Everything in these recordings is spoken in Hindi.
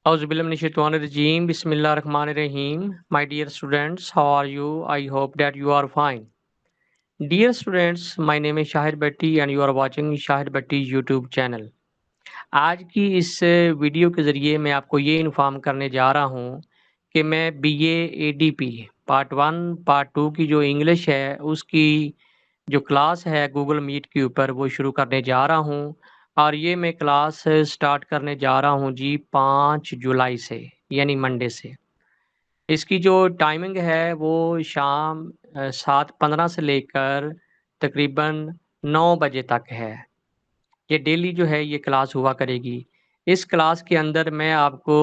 Auzubillahiminash-shaytanir-rajeem. Bismillahir-rahmanir-rahim. My dear students, how are you? I hope that you are fine. Dear students, my name is Shahid Bhatti and you are watching Shahid Bhatti YouTube channel. आज की इस वीडियो के ज़रिए मैं आपको ये इन्फॉर्म करने जा रहा हूँ कि मैं बीए एडीपी पार्ट 1 पार्ट 2 की जो इंग्लिश है उसकी जो क्लास है गूगल मीट के ऊपर वो शुरू करने जा रहा हूँ और ये मैं क्लास स्टार्ट करने जा रहा हूँ जी 5 जुलाई से यानी मंडे से। इसकी जो टाइमिंग है वो शाम 7:15 से लेकर तकरीबन 9 बजे तक है। ये डेली जो है ये क्लास हुआ करेगी। इस क्लास के अंदर मैं आपको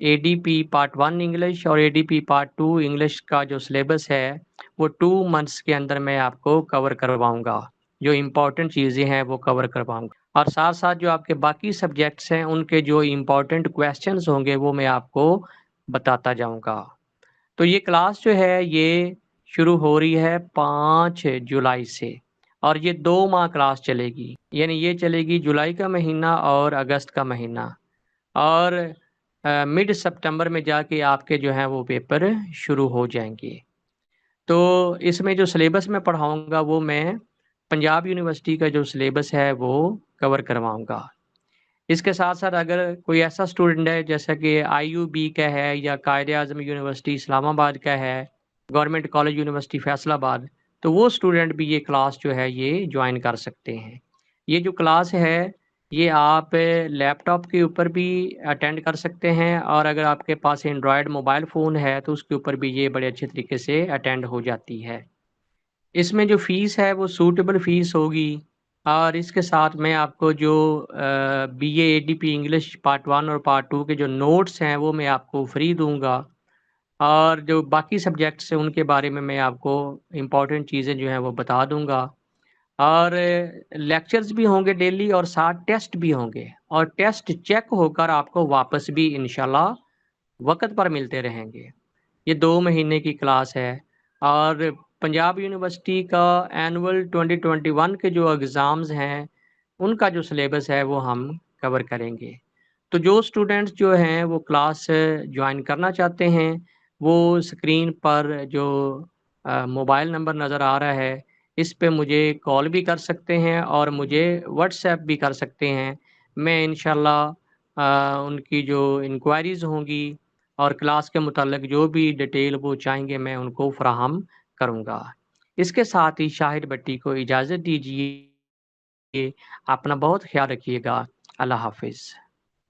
एडीपी पार्ट 1 इंग्लिश और एडीपी पार्ट 2 इंग्लिश का जो सिलेबस है वो 2 मंथ्स के अंदर मैं आपको कवर करवाऊँगा। जो इम्पोर्टेंट चीज़ें हैं वो कवर करवाऊँगा और साथ-साथ जो आपके बाकी सब्जेक्ट्स हैं उनके जो इम्पोर्टेंट क्वेश्चंस होंगे वो मैं आपको बताता जाऊँगा। तो ये क्लास जो है ये शुरू हो रही है 5 जुलाई से और ये 2 माह क्लास चलेगी। यानी ये चलेगी जुलाई का महीना और अगस्त का महीना और मिड सितंबर में जाके आपके जो हैं वो पेपर शुरू हो जाएँगे। तो इसमें जो सिलेबस मैं पढ़ाऊँगा वो मैं पंजाब यूनिवर्सिटी का जो सिलेबस है वो कवर करवाऊँगा। इसके साथ-साथ अगर कोई ऐसा स्टूडेंट है जैसा कि आईयूबी का है या कायदे-आज़म यूनिवर्सिटी इस्लामाबाद का है, गवर्नमेंट कॉलेज यूनिवर्सिटी फैसलाबाद, तो वो स्टूडेंट भी ये क्लास जो है ये जॉइन कर सकते हैं। ये जो क्लास है, ये आप लैपटॉप के ऊपर भी अटेंड कर सकते हैं और अगर आपके पास एंड्रॉयड मोबाइल फ़ोन है, तो उसके ऊपर भी ये बड़े अच्छे तरीके से अटेंड हो जाती है। इसमें जो फ़ीस है वो सूटेबल फ़ीस होगी और इसके साथ मैं आपको जो बीए एडीपी इंग्लिश पार्ट 1 और पार्ट 2 के जो नोट्स हैं वो मैं आपको फ्री दूँगा और जो बाकी सब्जेक्ट्स हैं उनके बारे में मैं आपको इम्पोर्टेंट चीज़ें जो हैं वो बता दूँगा और लेक्चर्स भी होंगे डेली और साथ टेस्ट भी होंगे और टेस्ट चेक होकर आपको वापस भी इंशाल्लाह वक़्त पर मिलते रहेंगे। ये 2 महीने की क्लास है और पंजाब यूनिवर्सिटी का एनुअल 2021 के जो एग्ज़ाम्स हैं, उनका जो सिलेबस है वो हम कवर करेंगे। तो जो स्टूडेंट्स जो हैं वो क्लास जॉइन करना चाहते हैं, वो स्क्रीन पर जो मोबाइल नंबर नज़र आ रहा है, इस पे मुझे कॉल भी कर सकते हैं और मुझे व्हाट्सएप भी कर सकते हैं। मैं इंशाल्लाह उनकी जो इंक्वायरीज़ होंगी और क्लास के मुताल्लिक जो भी डिटेल वो चाहेंगे मैं उनको फ़राहम करूँगा। इसके साथ ही शाहिद भट्टी को इजाज़त दीजिए। अपना बहुत ख़्याल रखिएगा। अल्लाह हाफ़िज़।